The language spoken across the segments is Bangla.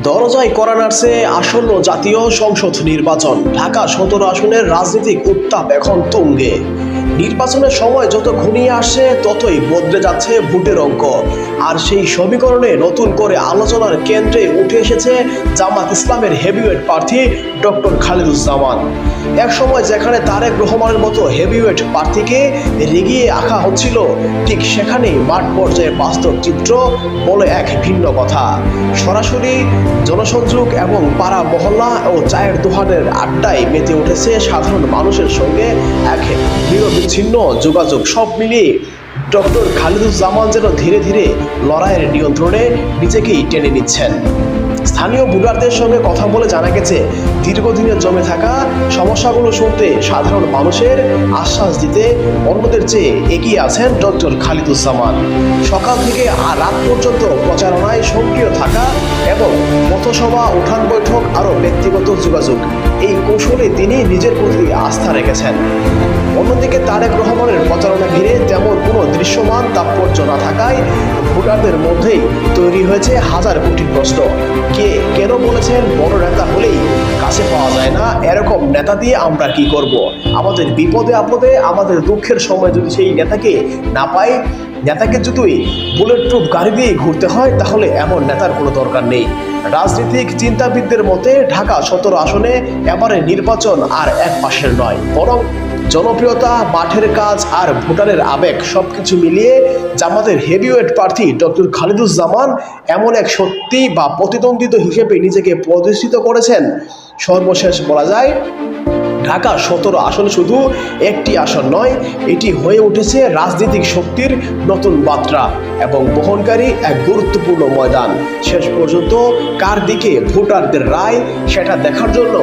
দরজায় কড়া নাড়ছে আসন্ন জাতীয় সংসদ নির্বাচন। ঢাকা ১৭ আসনের রাজনৈতিক উত্তাপ এখন তুঙ্গে। নির্বাচনের সময় যত ঘনিয়ে আসছে ততই বদলে যাচ্ছে ভোটের অঙ্ক। আর সেই সমীকরণে নতুন করে আলোচনার কেন্দ্রে উঠে এসেছে জামাত ইসলামের হেভিওয়েট প্রার্থী ডক্টর খালিদুজ্জামান। এক সময় যেখানে তারেক রহমানের মতো হেভিওয়েট প্রার্থীকে রেগিয়ে আঁকা হচ্ছিল, ঠিক সেখানেই মাঠ পর্যায়ে বাস্তব চিত্র বলে এক ভিন্ন কথা। সরাসরি জনসংযোগ এবং পাড়া মহল্লা ও চায়ের দোকানের আড্ডায় মেতে উঠেছে সাধারণ মানুষের সঙ্গে এক নিরবিচ্ছিন্ন যোগাযোগ। সব মিলিয়ে ডক্টর খালিদুজ্জামান যেন ধীরে ধীরে লড়াইয়ের নিয়ন্ত্রণে নিজেকেই টেনে নিচ্ছেন। স্থানীয় ভোটারদের সঙ্গে কথা বলে জানা গেছে, দীর্ঘদিনের জমে থাকা সমস্যাগুলো শুনতে, সাধারণ মানুষের আশ্বাস দিতে অন্যদের চেয়ে এগিয়ে আছেন ডক্টর খালিদুজ্জামান। সকাল থেকে আর রাত পর্যন্ত প্রচারণায় সক্রিয় থাকা এবং পথসভা, উঠান বৈঠক, আরও ব্যক্তিগত যোগাযোগ, এই কৌশলে তিনি নিজের প্রতি আস্থা রেখেছেন। অন্যদিকে তারেক রহমানের প্রচারণা ঘিরে তেমন কোনো দৃশ্যমান তাৎপর্য না থাকায় ভোটারদের মধ্যেই তৈরি হয়েছে হাজার কোটি প্রশ্ন। কে কেন বলেছেন বড় নেতা হলেই কাছে পাওয়া যায় না, এরকম নেতা দিয়ে আমরা কি করব? আমাদের বিপদে আপদে, আমাদের দুঃখের সময় যদি সেই নেতাকে না পাই, নেতাকে যদি বুলেট প্রুফ গাড়ি দিয়ে ঘুরতে হয়, তাহলে এমন নেতার কোনো দরকার নেই। রাজনৈতিক চিন্তাবিদদের মতে ঢাকা ১৭ আসনে এবারে নির্বাচন আর এক পাশের নয়, বরং জনপ্রিয়তা, মাঠের কাজ আর ভোটারের আবেগ সবকিছু মিলিয়ে জামাতের হেভিওয়েট প্রার্থী ডক্টর খালিদুজ্জামান এমন এক সত্যি বা প্রতিদ্বন্দ্বিত হিসেবে নিজেকে প্রতিষ্ঠিত করেছেন। সর্বশেষ বলা যায়, ঢাকা ১৭ আসনে শুধু একটি আসন নয়, এটি হয়ে উঠেছে রাজনৈতিক শক্তির নতুন বার্তা এবং বহনকারী এক গুরুত্বপূর্ণ ময়দান। শেষ পর্যন্ত কার দিকে ভোটারদের রায়, সেটা দেখার জন্য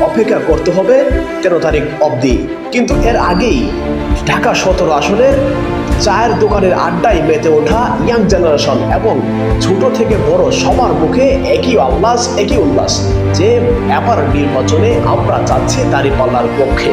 অপেক্ষা করতে হবে ১৩ তারিখ অবধি। কিন্তু এর আগেই ঢাকা ১৭ আসনের চায়ের দোকানের আড্ডায় মেতে ওঠা ইয়াং জেনারেশন এবং ছোট থেকে বড় সবার মুখে একই উল্লাস যে এবার নির্বাচনে আমরা চাচ্ছি দাঁড়িপাল্লার পক্ষে।